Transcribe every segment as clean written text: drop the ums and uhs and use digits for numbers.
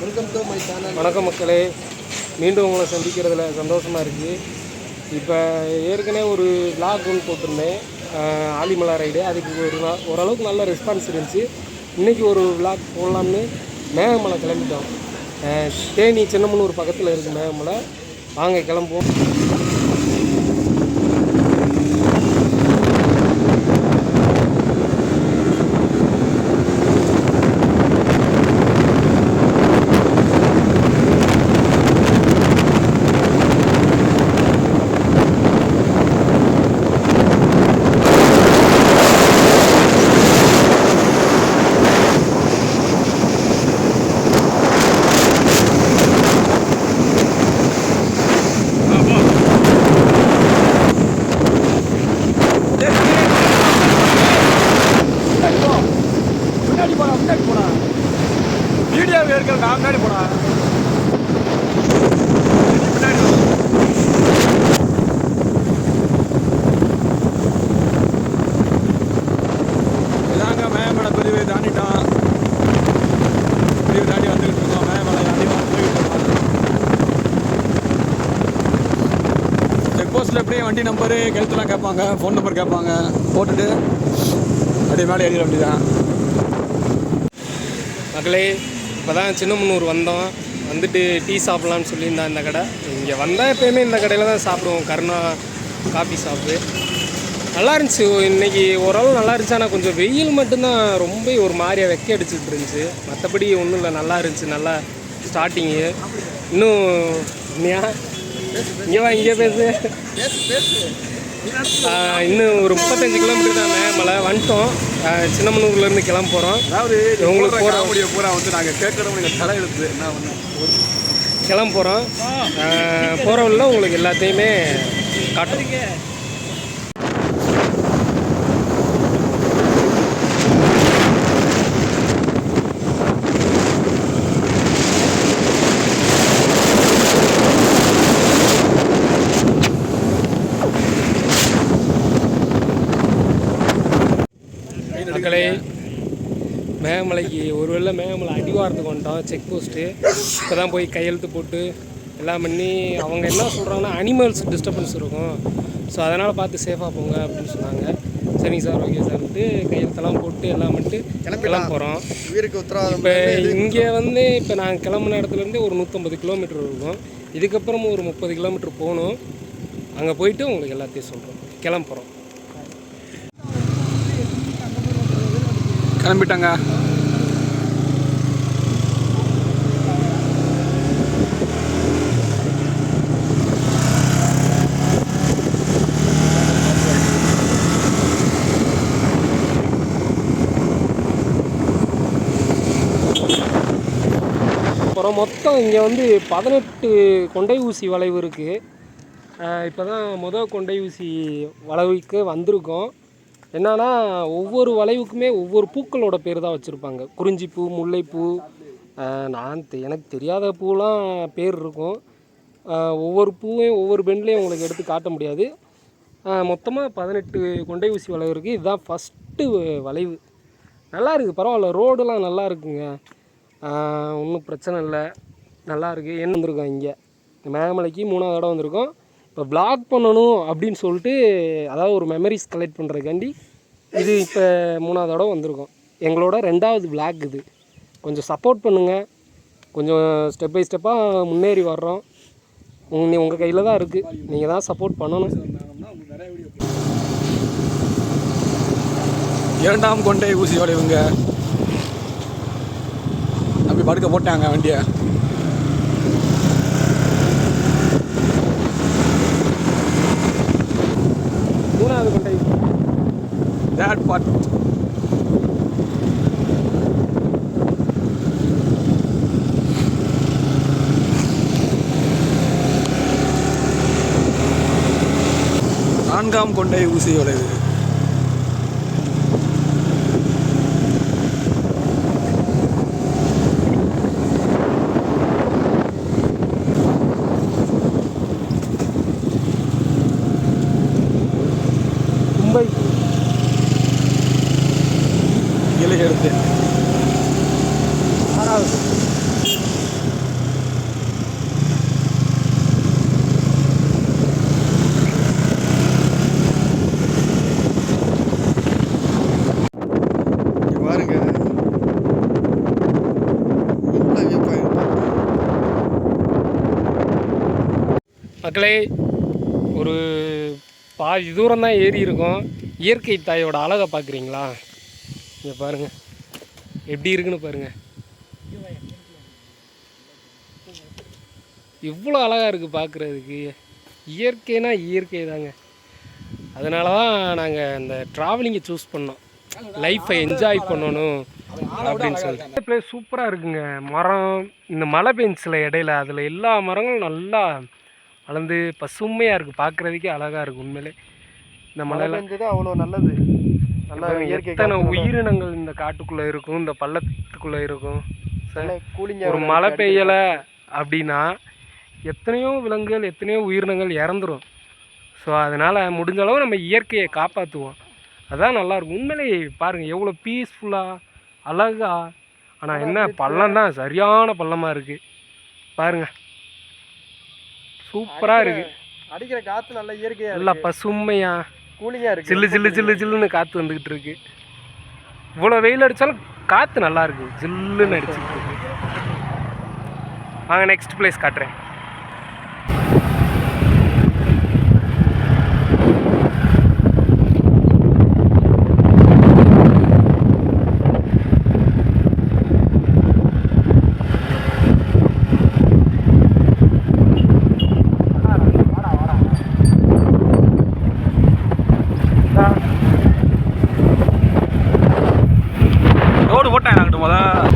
வணக்கம் மக்களே, மீண்டும் உங்களை சந்திக்கிறதுல சந்தோஷமாக இருக்குது. இப்போ ஏற்கனவே ஒரு vlog ஒன்று போட்டிருந்தேன், ஆலிமலை ரைடு. அதுக்கு ஓரளவுக்கு நல்ல ரெஸ்பான்ஸ் இருந்துச்சு. இன்றைக்கி ஒரு vlog போடலாம்னு மேகமலை கிளம்பிட்டோம். தேனி சின்னமனூர் பக்கத்தில் இருக்குது மேகமலை. வாங்க கிளம்புவோம். வீடியோ இருக்கிற நான் முன்னாடி போனா இதாங்க மேகமலை பிரிவு தாண்டிட்டோம். பிரிவு தாண்டி வந்துக்கிட்டு இருக்கோம். மேகமலை தாண்டி வந்துக்கிட்டு இருக்கோம். செக் போஸ்ட்டில் எப்படியே வண்டி நம்பரு கழுத்துலாம் கேட்பாங்க, ஃபோன் நம்பர் கேட்பாங்க. போட்டுட்டு அப்படியே மேலே ஏறிட வேண்டியதான். மக்களே, இப்போ தான் சின்னமனூர் வந்தோம். வந்துட்டு டீ சாப்பிட்லான்னு சொல்லியிருந்தேன். இந்த கடை இங்கே வந்தால் எப்போயுமே இந்த கடையில் தான் சாப்பிடுவோம். கருணா காஃபி ஷாப்பு நல்லா இருந்துச்சு. இன்றைக்கி ஓரளவு நல்லா இருந்துச்சு. ஆனால் கொஞ்சம் வெயில் மட்டும்தான் ரொம்ப ஒரு மாதிரியாக வெக்க அடிச்சுட்டு இருந்துச்சு. மற்றபடி ஒன்றும் இல்லை, நல்லா இருந்துச்சு. நல்லா ஸ்டார்டிங்கு. இன்னும் இங்கே வா, இங்கே பேசு. இன்னும் ஒரு 35 கிலோமீட்டர் தான் மேகமலை வந்துட்டோம். சின்னமனூர்லேருந்து கிளம்ப போகிறோம். அதாவது உங்களுக்கு பூரா வந்து நாங்கள் கேட்குறோம், நீங்கள் தலை எழுத்து என்ன பண்ண கிளம்ப போகிறோம். போகிறவங்கள உங்களுக்கு எல்லாத்தையுமே காட்டுறீங்க. மக்களே, மேகமலைக்கு ஒருவேளை மேகமலை அடிவாரத்துக்கு வந்துட்டோம். செக் போஸ்ட்டு இப்போ தான் போய் கையெழுத்து போட்டு எல்லாம் பண்ணி, அவங்க என்ன சொல்கிறாங்கன்னா அனிமல்ஸ் டிஸ்டர்பன்ஸ் இருக்கும், ஸோ அதனால் பார்த்து சேஃபாக போங்க அப்படின்னு சொன்னாங்க. சரிங்க சார், ஓகே சார்ன்ட்டு கையெழுத்தெல்லாம் போட்டு எல்லாம் பண்ணிட்டு கிளம்ப போகிறோம். இப்போ இங்கே வந்து இப்போ நாங்கள் கிளம்புன இடத்துலேருந்து ஒரு 150 கிலோமீட்டர் இருக்கும். இதுக்கப்புறம் ஒரு 30 கிலோமீட்டர் போகணும். அங்கே போயிட்டு உங்களுக்கு எல்லாத்தையும் சொல்கிறோம். கிளம்ப போகிறோம். கிளம்பிட்டாங்க. அப்புறம் மொத்தம் இங்கே வந்து 18 கொண்டை ஊசி வளைவு இருக்குது. இப்போ தான் கொண்டை ஊசி வளைவுக்கு வந்திருக்கோம். என்னன்னா, ஒவ்வொரு வளைவுக்குமே ஒவ்வொரு பூக்களோட பேர் தான் வச்சுருப்பாங்க. குறிஞ்சிப்பூ, முல்லைப்பூ, எனக்கு தெரியாத பூலாம் பேர் இருக்கும். ஒவ்வொரு பூவையும் ஒவ்வொரு பெண்லேயும் உங்களுக்கு எடுத்து காட்ட முடியாது. மொத்தமாக 18 கொண்டை ஊசி வளைவு இருக்குது. இதுதான் ஃபஸ்ட்டு வளைவு. நல்லா இருக்குது, பரவாயில்ல. ரோடெலாம் நல்லா இருக்குங்க, ஒன்றும் பிரச்சனை இல்லை. நல்லா இருக்குது. என்ன வந்திருக்கோம் இங்கே மேகமலைக்கு 3வது தடவை வந்திருக்கோம். இப்போ vlog பண்ணணும் அப்படின்னு சொல்லிட்டு, அதாவது ஒரு மெமரிஸ் கலெக்ட் பண்ணுறதுக்காண்டி இது இப்போ 3வது தடவை வந்திருக்கோம். எங்களோட 2வது vlog இது. கொஞ்சம் சப்போர்ட் பண்ணுங்கள். கொஞ்சம் ஸ்டெப் பை ஸ்டெப்பாக முன்னேறி வர்றோம். உங்கள் கையில் தான் இருக்குது, நீங்கள் தான் சப்போர்ட் பண்ணணும். 2ஆம் கொண்டை ஊசியோட இவங்க அப்படி படுக்க போட்டாங்க வண்டியை. கொண்டை that part. நான்காம் கொண்டை ஊசியோட இது. மும்பை இலை எடுத்து 6வது மக்களே, ஒரு பாதி தூரம் தான் ஏறி இருக்கும். இயற்கை தாயோட அழகை பார்க்குறீங்களா? இங்கே பாருங்கள் எப்படி இருக்குன்னு பாருங்கள். இவ்வளோ அழகாக இருக்குது பார்க்குறதுக்கு. இயற்கைனா இயற்கை தாங்க. அதனால தான் நாங்கள் இந்த ட்ராவலிங்கை சூஸ் பண்ணோம். லைஃப்பை என்ஜாய் பண்ணணும் அப்படின்னு சொல்லிட்டு. இந்த பிளேஸ் சூப்பராக இருக்குங்க. மரம், இந்த மழை பெஞ்சில் இடையில அதில் எல்லா மரங்களும் நல்லா வளர்ந்து பசுமையாக இருக்குது. பார்க்குறதுக்கே அழகாக இருக்குது உண்மையிலே. இந்த மழை பெஞ்சது அவ்வளோ நல்லது. நல்லா எத்தனை உயிரினங்கள் இந்த காட்டுக்குள்ளே இருக்கும், இந்த பள்ளத்துக்குள்ளே இருக்கும். ஒரு மழை பெய்யலை அப்படின்னா எத்தனையோ விலங்குகள், எத்தனையோ உயிரினங்கள் இறந்துடும். ஸோ அதனால் முடிஞ்ச அளவு நம்ம இயற்கையை காப்பாற்றுவோம். அதான் நல்லாயிருக்கும் உண்மையிலே. பாருங்கள் எவ்வளோ பீஸ்ஃபுல்லாக அழகா. ஆனால் என்ன பள்ளம் தான், சரியான பள்ளமாக இருக்குது பாருங்கள். சூப்பராக இருக்குது. அடிக்கிற காற்று நல்லா இயற்கையாக, நல்லா பசுமையாக, கூலிங்காக இருக்குது. ஜில்லு ஜில்லு ஜில்லு ஜில்லுன்னு காற்று வந்துக்கிட்டு இருக்கு. இவ்வளோ வெயில் அடித்தாலும் காற்று நல்லா இருக்குது, ஜில்லுன்னு அடிச்சுக்கிட்டு இருக்கு. வாங்க நெக்ஸ்ட் பிளேஸ் காட்டுறேன். ரோடு போட்டேன் நாங்கிட்ட முதல்.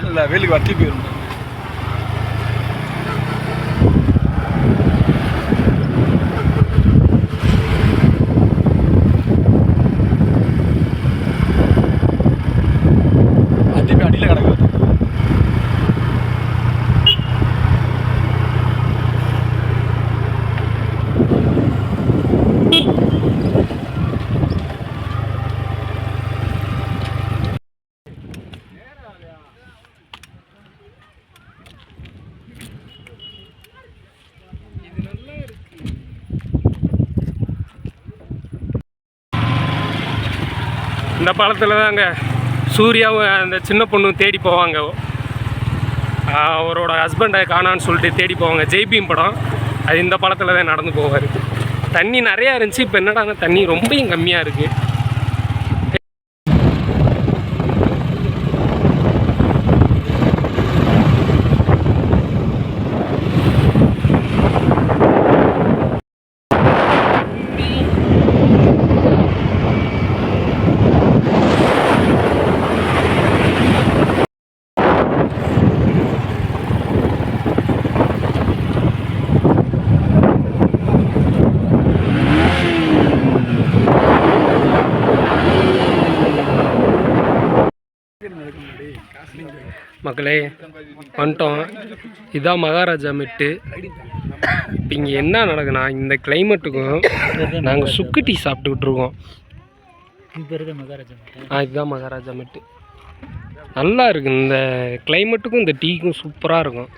இல்லை வேலுக்கு வட்டி போயிடும். அடியில் கிடக்குது. இந்த பாலத்தில் தாங்க சூர்யாவும் அந்த சின்ன பொண்ணும் தேடி போவாங்க. அவரோட ஹஸ்பண்டை காணான்னு சொல்லிட்டு தேடி போவாங்க. ஜெய்பீம் படம் அது இந்த பாலத்தில் தான் நடந்து போவார். தண்ணி நிறையா இருந்துச்சு, இப்போ என்னடா தண்ணி ரொம்பவும் கம்மியாக இருக்குது. மக்களே வந்துட்டோம். இதுதான் மகாராஜா மெட்டு. இப்போ இங்கே என்ன நடக்குன்னா, இந்த கிளைமேட்டுக்கும் நாங்கள் சுக்கு டீ சாப்பிட்டுக்கிட்டு இருக்கோம். இதுதான் மகாராஜா மெட்டு. நல்லா இருக்குது. இந்த கிளைமேட்டுக்கும் இந்த டீக்கும் சூப்பராக இருக்கும்.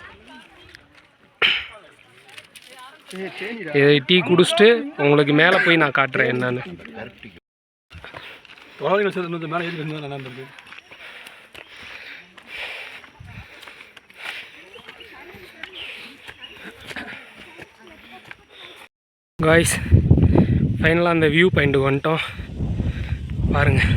இதை டீ குடிச்சிட்டு உங்களுக்கு மேலே போய் நான் காட்டுறேன் என்னன்னு. மேலே ஏறி நல்லா இருந்தது. காய்ஸ், ஃபைனலாக அந்த வியூ பாயிண்ட்டுக்கு வந்துட்டோம். பாருங்கள்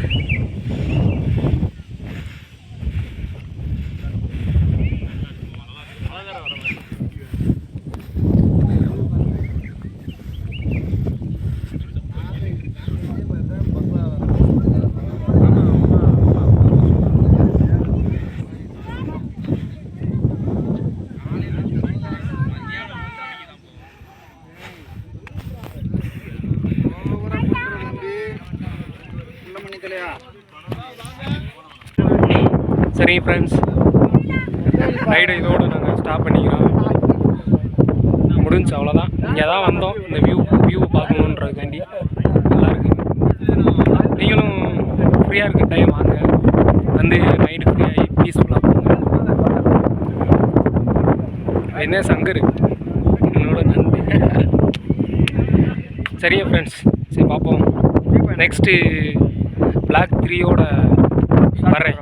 சரி ஃப்ரெண்ட்ஸ், ரைடை இதோடு நாங்கள் ஸ்டாப் பண்ணிக்கிறோம். முடிஞ்சு அவ்வளோதான். இங்கே தான் வந்தோம் இந்த வியூவை பார்க்கணுன்றதுக்காண்டி. நல்லாயிருக்கு. நீங்களும் ஃப்ரீயாக இருக்க டைம் வாங்க, வந்து மைண்டு ஃப்ரீயாகி பீஸ்ஃபுல்லாக போங்க. என்ன சங்கர் என்னோட நன்றி. சரியா ஃப்ரெண்ட்ஸ், சரி பார்ப்போம். நெக்ஸ்ட்டு Black 3யோட வரேன்.